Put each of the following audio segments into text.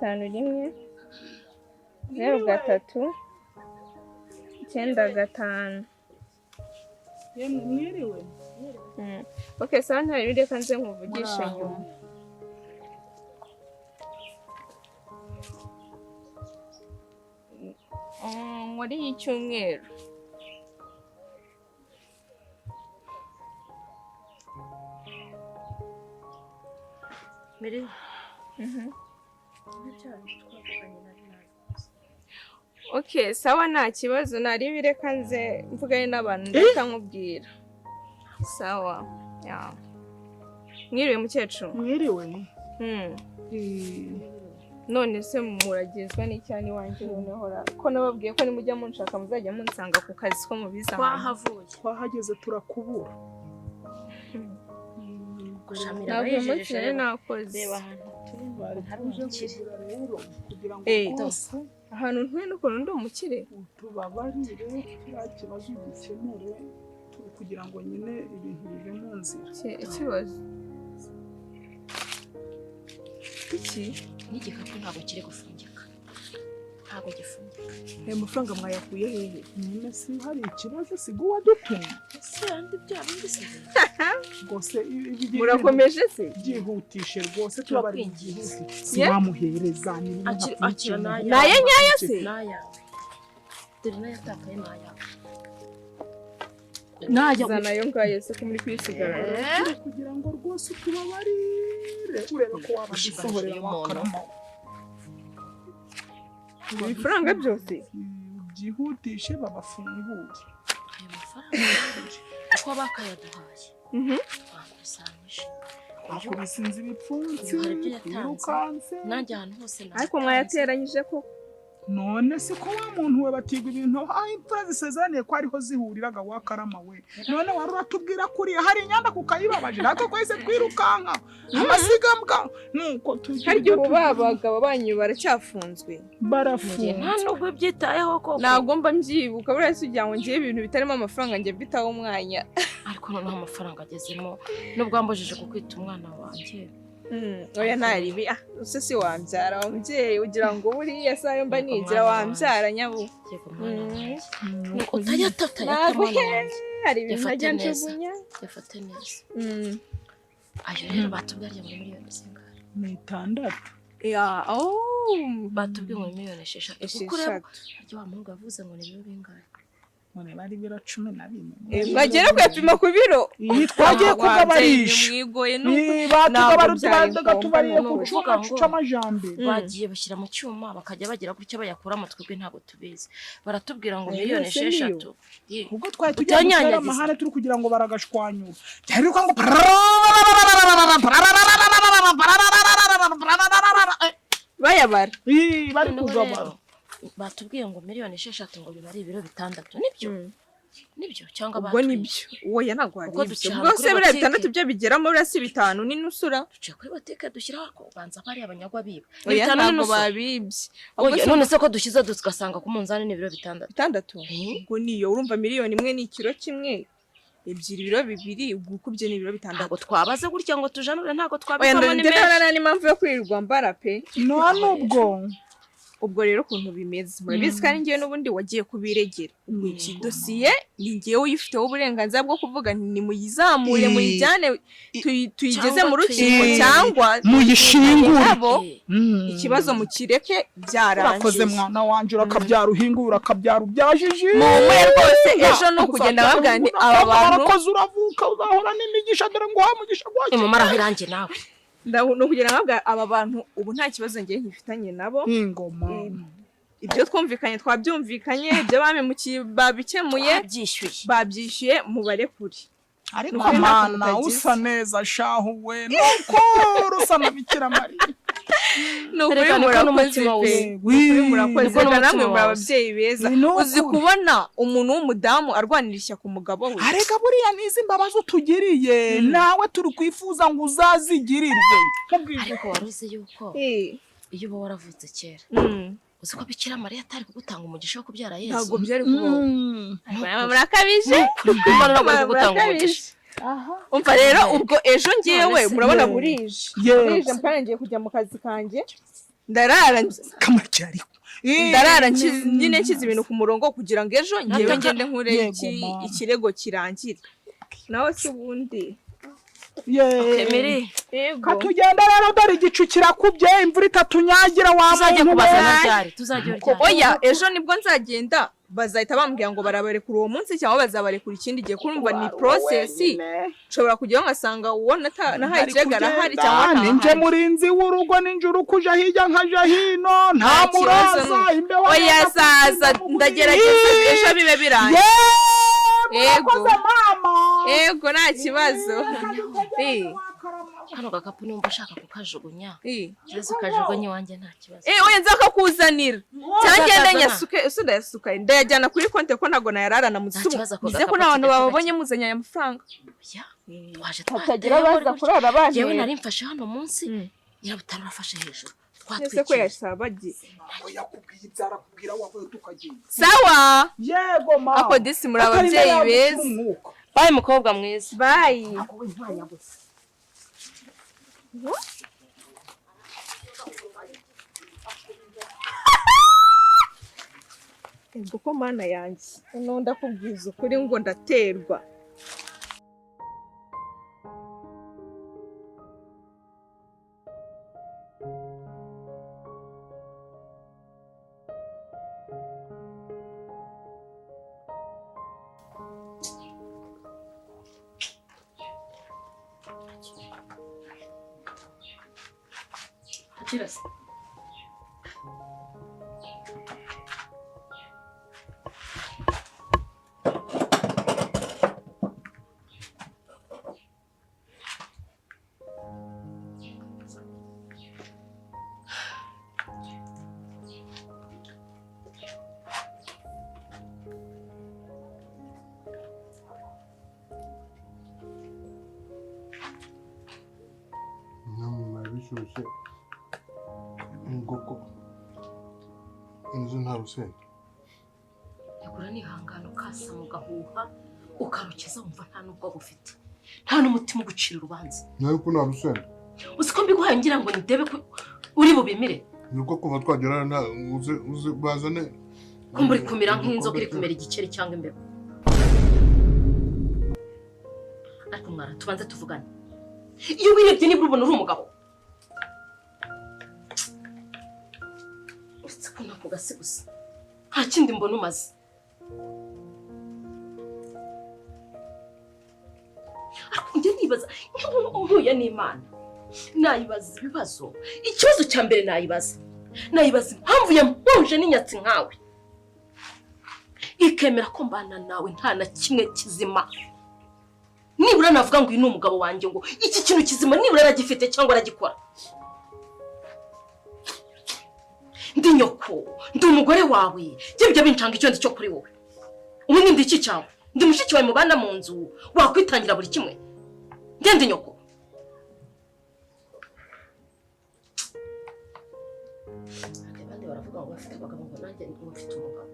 5 1 0 3 9 5 Yemwe mwiriwe. Okay, sawa ntari reka nze nkuvugisha nyuma. Muri icyumweru. Miri. Okay, sawa nta kibazo nari bireka nze mvugane n'abantu ndeka nkubwira. Sawa. Ya. Mwiriwe mukecuru. Mwiriwe. None se muragezwa n'icyani wanje noneho ko nababwiye ko nimujya munshaka muzajya munsanga ku kazi ko mubiza. Twahavuye. Twahageze turakubura. Gushamira bayejeje nakoze. Reba ahantu turi kugira ngo bose ahantu ntwe n'ukuntu ndi umukire tubabarire kibazo gikemure kugira ngo nyine ibintu bive mu nzira. Ikibazo iki n'igikapu ntabwo kiri gufungika. Ntabwo gifungika. Amafaranga mwayakuye hehe? Nyine si hari ikibazo siguwa dutumye. Se andi byaba mbisize. Gose murakomeje se byihutishe rwose tubabari byihuse. Siwamuhereza nyine akira naye nyayo se naya. Dore nayo atakaye naya. Zana yo ngaye se ko muri kwisigara kugira ngo rwose tubabarire urebe ko wabashisohorera wakarama. Ibifaranga byose byihutishe babafungure. Ayo mafaranga uko bakayaduhaye. Twakusanyije. Akubisinze ibipfunsi. Hari ibyo yatanze. Nanjye ahantu hose na. Ariko mwayateranyije ko none se ko wa muntu we batigwa ibintu imfura zisezeraniye ko ariho zihuriraga wakarama we. None wari uratubwira kuri hari inyanda kukayibabaje natwe kwese twirukanka amasigambwa nuko tugiye. Haryo ubabagabo banyu baracyafunzwe barafunze. Nta nubwo byitayeho koko. Nagomba mbyibuka buriya sujya ngo ngiye ibintu bitarimo amafaranga ngiye bitaho umwanya. Ariko noneho amafaranga agezemo nubwo ambojije kukwita umwana wanjye. Oya ntaribi use si wambyara umubyeyi ugira ngo buriya sayo mba nigira wambyara nyabu. Yego mwana wanjye. Utayatata hari ibintu najya njugunya. Yafate neza. Ayo rero batubwariye muri miliyoni zingana. Ni 6. Ya batubwiye ngo miliyoni 6. Kuko rero aryo wa muhungu yavuze ngo ni biro bingahe. None bari biro 14. Bagera kwepima ku biro. Twagiye kugabarisha. Mwigoye tubariye ku cyuma cy'amajambe. Bagiye bashyira mu cyuma bakajya bagira gutya bayakura mu twebwe ntago tubizi. Baratubwira ngo miliyoni 6. Ubwo twari tujyanye amahane turi kugira ngo baragashwanyura. Cyari ko ngo bayabara. Bari kugabara. Batubwiye ngo miliyoni 6 ngo biba ari ibiro 6. Nibyo cyangwa ubwo nibyo wowe ntago hari ubwo se bira 6 byo bigeramo burasi 5 n'inusura duciye kuri botike dushyiraho ko banza bari abanyagwa biba 5 ntabwo babibye none se ko dushiza tugasanga ku munzani ni ibiro 6 ubwo niyo urumva miliyoni 1 ni ikiro kimwe ebyiri biro 2 ugukubye ni ibiro 6 ntabwo twabaze gutya ngo tujanure ntago twabikamo ni menshi n'impamvu yo kwirirwa mbara pe none ubwo rero kuntu bimeze murabizi kandi ngiye n'ubundi wagiye kubiregera iki dosiye ni ngiye uyifiteho uburenganzira bwo kuvuga ni muyizamure muyijyane tuyigeze mu rukiko cyangwa muyishingure ikibazo mukireke byarangiye urakoze mwana wanje urakabyara uhingura akabyara ubyajije mwe rwose ejo no kugenda bagane aba bantu urakoze uravuka uzahora n'imigisha dore ngo hamugisha gwaje mu marahirange nawe no kugira ngo aba bantu ubu nta kibazo ngiye nkifitanye nabo ingoma ibyo twumvikanye twabyumvikanye ibyo bamemukiye babikemuye babyishyuye mubare kuri ariko mana usa neza shahuwe nuko rusa na Bikira Mariya nukuri murakoze namwe muri ababyeyi beza uzi kubona umuntu w'umudamu arwanirishya ku mugabo we areka buriya nizi mbabazo tugiriye nawe turi kwifuza ngo uzazigirirwe ariko waruzi yuko iyo uba waravutse kera uzi ko Bikira Mariya atari kugutanga umugisha wo kubyara Yesu ntabwo byari kubaho murakabije kumara kugutanga umugisha umva rero ubwo ejo ngiyewe murabona burije mpana ngiye kujya mu kazi kanjye ndarara kamacyari ndarara nyine nshyize ibintu ku murongo kugira ngo ejo ngewe ngende nkure ikirego kirangire nawe se ubundi Emiri katugenda rero dore igicu kirakubye imvura itatunyagira tuzajya kubazana ryari tuzajya oya ejo nibwo nzagenda bazahita bambwira ngo barabarekura uwo munsi cyangwa bazabarekura ikindi gihe kurumva ni process nshobora kujyaho nkasanga uwo nahaye ikirego arahari cyangwa ninje murinzi w'urugo ninjuru kuja hirya nkaja hino nta muraza imbeho oya saza ndagerageza ejo bibe birangiye ego nta kibazo hano gakapu nimba ushaka kukajugunya kibazo kajugunye wanjye nta kibazo oya nzakakuzanira cyangenda nyasuke usudasuka ndayajyana kuri konte ko nago nayararana mu zuba bize ko n'abantu babonye muzanya aya mafaranga twaje tutagira baza kurara baje yewe nari mfashe hano munsi yarabutara urafashe hejuru twatwike ko yashabagiye yakubwiye ibyara kubwira wavuye tukagenda sawa yego ma ako disi muri ababyeyi beza bye mukobwa mwiza bye ego ko mana yanjye none ndakubwiza ukuri ngo ndaterwa Cheers. Bishyushye ngoko inzu nta rusenda yagura nihangano kasa mu gahuha ukarukiza wumva nta nubwo gufite nta n'umutima ugucira urubanza nayo ko nta rusenda uziko mbiguhaye ngira ngo nidebe ko uri bubimire nuko kuva twagera nta uze bazane ko muri kumira nk'inzoka iri kumera igikeri cyangwa imbeba ariko mwana tubanze tuvugane iyo wirebye niba ubona uri umugabo kuna kugasi gusa nta kindi mbona umaze ariko njye nibaza nkuya n'Imana nayibaza ibibazo ikibazo cya mbere nayibaza impamvu yampuje n'inyatsi nkawe ikemera ko mbana nawe nta na kimwe kizima nibura navuga ngo uyu ni umugabo wanjye ngo iki kintu kizima nibura aragifite cyangwa aragikora ndi nyoko ndi umugore wawe byebye bincanga icyo ndi cyo kuri wowe ubu ndi iki cyawe ndi mushiki wawe mubana mu nzu wakwitangira buri kimwe ndi nyoko abandi baravuga ngo bafite abagabo ngo nanjye mfite umugabo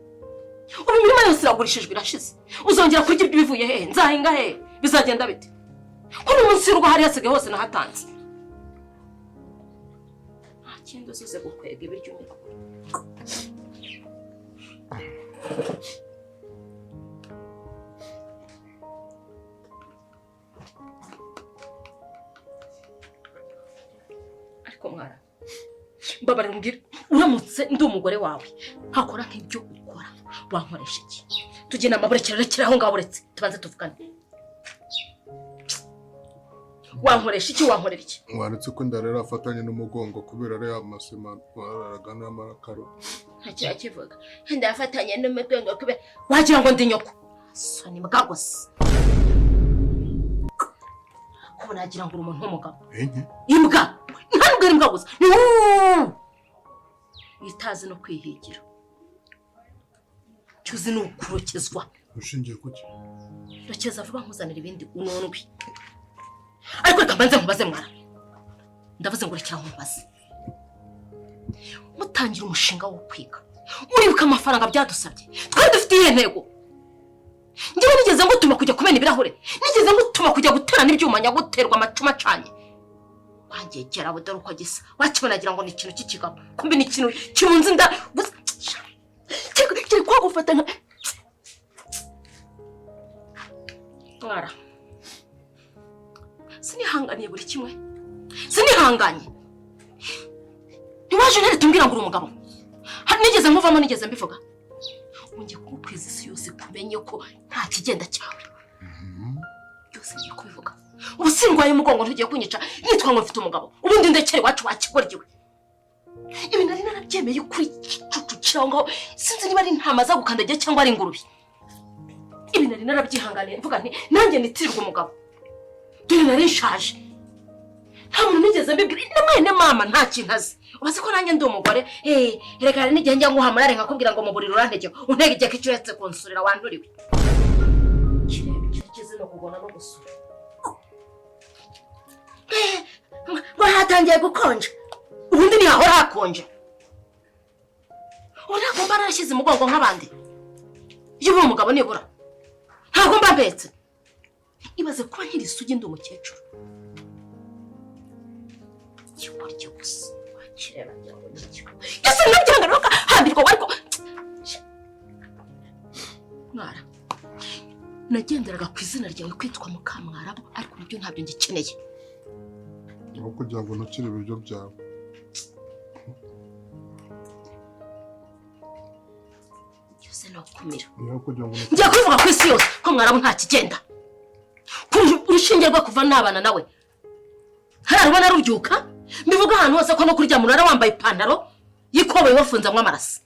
ubu imirima yose iragurishijwe irashize uzongera kurya ibyo bivuye hehe nzahinga hehe bizagenda bite ko n'umunsi y'urugo hari hasigaye hose nahatanze kindi uzuze gukwega ibiryo umira ariko mwara mbabarira mbwira uramutse ndi umugore wawe hakora nk'ibyo ukora wankoresha iki tugena amaburekera aho ngaho uretse tubanze tuvugane wankoresha iki wankorera iki waretse ko ndarera afatanye n'umugongo kubera ari amasema aragana y'amakaro ntakira kivuga ndafatanye n'umugongo kubera wagira ngo ndi nyoko soni mbwagose ko nagira ngo umuntu w'umugabo imbwa ntabwo ari mbwagose itazi no kwihigira cyuzi no kurokezwa ushingiye kuki rokeza vuba nkuzanira ibindi unondwi ariko reka mbanze nkubaze mwana ndavuze ngo rekera nkubaze mutangira umushinga wo kwiga uribuka amafaranga byadusabye twari dufite iyihe ntego njyewe nigeze ngutuma kujya kumena ibirahure nigeze ngutuma kujya guterana ibyuma nyaguterwa amacuma acanye Gera budoro uko gisa. Wakibona agira ngo ni ikintu cy'ikigabo. Kumbe ni ikintu kirunze inda. Kiri kwa gufata nka Mwara. Sinihanganiye buri kimwe. Sinihanganye. Ntiwaje nari tumbwira ngo uri umugabo. Nigeze nkuvamo nigeze mbivuga. Ungiye kukweza isi yose kumenye ko nta kigenda cyawe. Byose ngiye kubivuga. Ubusingwaye umugongo ntugiye kunyica nitwa ngo mfite umugabo. Ubundi ndekere wacu wakigoryiwe. Ibi nari narabyemeye kuri cucu ngo sinzi niba ari intama za gukandagiye cyangwa ari ingurube. Ibi nari narabyihanganiye mvuga nti nanjye nitirirwa umugabo. Dore nari nshaje. Nta muntu nigeze mbibwira namwe mama nta kintu azi. Ubaze ko nanjye ndi umugore reka n'igihe njya nguhamara nkakubwira ngo mu buriro urantege untege igihe kicyo yetse konsurira wanturiwe. Kize no kugona no gusura. Ngo hatangiye gukonja. Ubundi ni aho hakonje. Urako barashyize umugongo nk'abandi. Iyo uri umugabo nibura. Ntabwo mbabetse. Ibaze kuba nkiri sugi ndi umukecuru. Kikurya gusa. Wakireba byawe n'icyo. Yese nabyanga hambirwa ariko. Mwara. Nagenderaga ku izina ryawe kwitwa Mukamwarabu ariko nabyo ntabyo ngikeneye. Aho kugira ngo ntukire ibiryo byawe. Yose no kumira. Njya kuvuga ku isi yose ko Mwarabu nta kigenda. Urushinge rwo kuva nabana nawe. Hararubona rubyuka. Mbivuga ahantu hose ko no kurya murara wambaye ipantaro yikoboye wafunzamwe amarasi.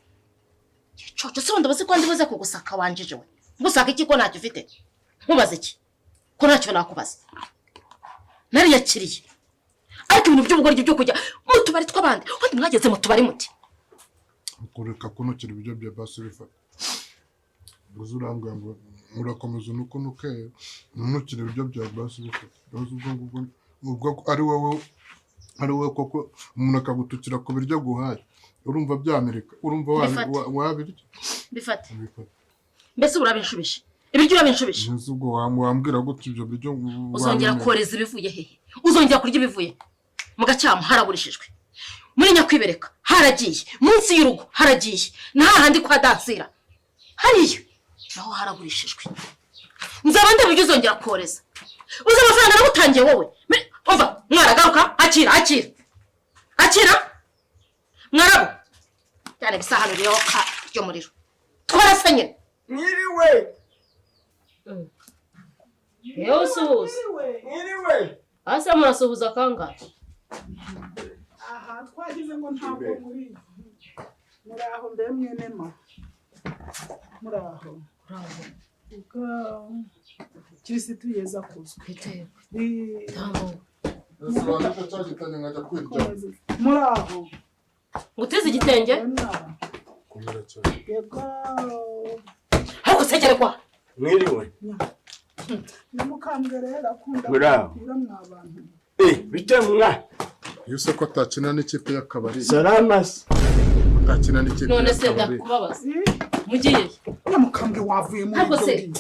Gicoco se wanda base ko ndibuze kugusaka wanjije we. Ngusaka iki ko ntacyo ufite? Nkubaze iki? Ko ntacyo nakubaza. Nari yakiriye. Ariko ibintu by'ubugoryi byo kujya mu tubari tw'abandi. Wandi mwageze mu tubari muti. Ukureka kunukira ibiryo bya basifa. Guzuranga ngo murakomeza nuko nuke nunukira ibiryo bya basifa. Ubwo ari wowe koko umuntu akagutukira ku biryo guhaye. Urumva by'Amerika. Urumva wabirya. Bifate. Mbese urabinshubishe. Ibiryo urabinshubishe. Nzubwo wambwira gute ibyo biryo uzongera koreza ibivuye hehe. Uzongera kurya ibivuye. Mugacyamo haraburishijwe. Muri nyakwibereka haragiye. Munsi y'urugo haragiye. Nahandi kwa dansira. Hariyo. Naho haraburishijwe. Nzaba ndabyo uzongera koreza. Uzamafaranga nagutangiye wowe. Umva mwaragaruka akira. Mwarabu. Cyane bisahano ryo ryo muriro. Twarasanye. Mwiriwe. Yesus. Mwiriwe. Asa murasuhuza kangahe? Aha twagize ngo ntabwo muri. Muraho mbe mwene ma. Muraho. Uka Kristo yeza kuzwe. Tambo. Muraho. Nguteze igitenge? Kumira cyane. Yego. Hako sekere kwa. Mwiriwe. Namukambere akunda Muraho. Mw'abantu. Bitemwa. Yose ko atakina n'ikipe y'akabari. Salamas. Atakina n'ikipe None se y'akabari. ndakubabaza. Mugiye. Namukambwe wavuye mu Hako se.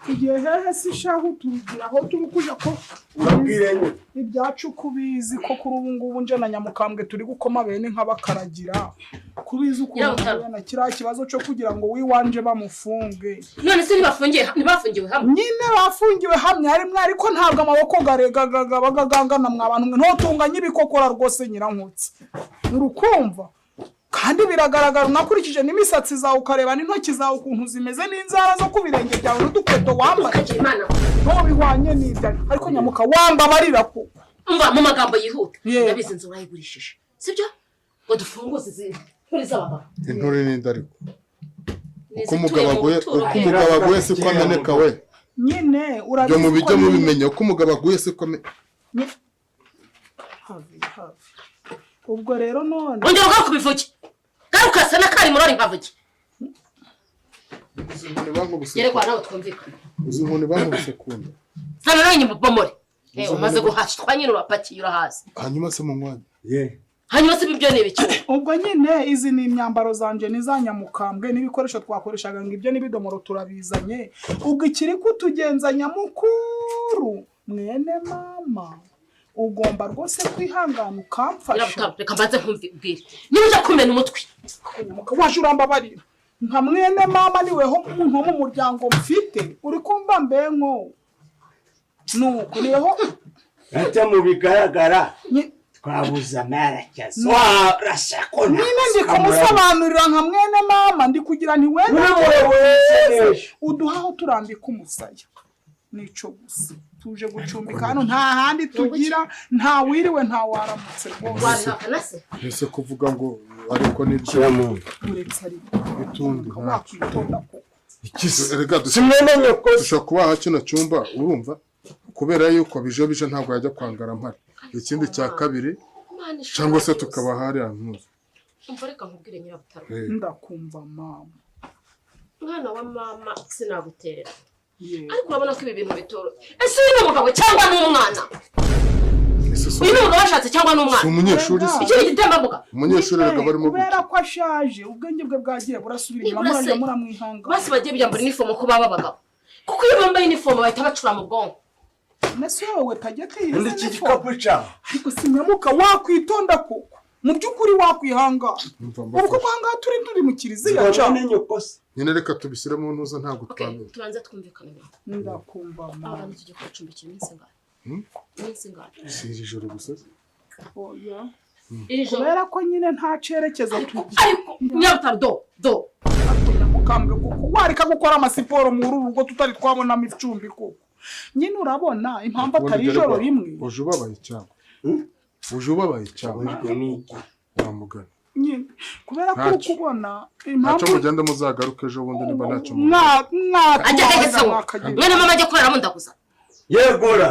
Igihe hehe si shaho turugira aho turukuja ko Babwiranye. ibyacu kubizi ko kuri ubu ngubu nje na Nyamukambwe turi gukoma bene nk'abakaragira kubizi ukuntu na kira kibazo cyo kugira ngo wiwanje bamufunge. None se ntibafungiwe hamwe. Nyine bafungiwe hamwe ari mwe ariko ntabwo amaboko garegaga bagagangana mwabantu mwe ntotunganye ibikokora rwose nyirankutse. Urukumva kandi biragaragara nakurikije n'imisatsi zawe ukareba n'intoki zawe ukuntu zimeze n'inzara zo kubirenge byawe n'udukweto wambaye. No bihwanye n'ibyo ariko Nyamuka wamba barira ko. Umva mu magambo yihuta. Ndabizi nzo urayigurishije. Sibyo? Ngo dufunguze izindi. Kuri z'abagabo. Intore ni ndariko. Uko umugabo aguye se ko ameneka we. Nyine urabizi. Byo mu bijya mu bimenya uko umugabo aguye se ko havi. Ubwo rero none. Ongera ugakubivuge. Garuka sana kari murori nkavuge. Yerekwa nawe twumvikana. Uzinkone bankubise kunda. Sana nanyi mubomore. Umaze guhashwa nyine urapakiye urahaza. Hanyuma se mu mwanya. Hanyuma se ibyo nebicyo. Ubwo nyine izi ni imyambaro zanje niza Nyamukambwe n'ibikoresho twakoreshaga ngo ibyo nibidomoro turabizanye. Ubwo ikiri kutugenza Nyamukuru mwene mama. ugomba rwose kwihangana ukamfasha. Reka mbanze nkumvibwire niba ujya kumena umutwe waje urambabarira nka mwene mama niweho umuntu wo mu muryango mfite uri kumva mbenko nuko niweho ate mu bigaragara twabuze amerekezo warashako nyine ndi kumusobanurira nka mwene mama ndi kugira nti wenda uduhaho turambika umusaya nico gusa tuje gucumbika hano nta handi tugira nta wiriwe nta waramutse rwose ese kuvuga ngo ariko nibyo uretse ari itundi wakwitonda ko ikisi erega simwenye ko dushaka kubaha kino cyumba urumva kubera yuko bije ntabwo yajya kwangara mpari ikindi cya kabiri cyangwa se tukaba hari ahantu umva reka nkubwire nyirabutaro ndakumva mama mwana wa mama sinaguterera ariko urabona ko ibi bintu bitoro ese uyu ni umugabo cyangwa ni umwana uyu ni umugabo washatse cyangwa ni umwana si umunyeshuri se iki ni igitembabuga umunyeshuri reka barimo kubera ko ashaje ubwenge bwe bwagiye burasubira inyuma murajya muramwihanga basi bagiye byambara inifomo ko baba abagabo kuko iyo bambaye inifomo bahita bacura mu bwonko nese wowe tagete yize ndi kigikapu cyawe ariko sinyamuka wakwitonda koko mu by'ukuri wakwihangana ubwo kwanga turi mu kiriziya cyane nyine reka tubisire mu ntuza ntabwo twamenya tubanza twumvikana ndakumva mama abantu tujye kucumbikira iminsi ngana si iri joro gusa oya iri joro kubera ko nyine nta cerekezo tugira ariko nyabutaro do mukambwe kuko wareka gukora amasiporo mu rugo tutari twabonamo icumbi koko nyine urabona impamvu atari ijoro rimwe uje ubabaye cyangwa wamugana nyine kubera ko ukubona ntacyo mugenda muzagaruka ejo bundi niba ntacyo ajya heza mwene mama ajya kurara mundaguza yegura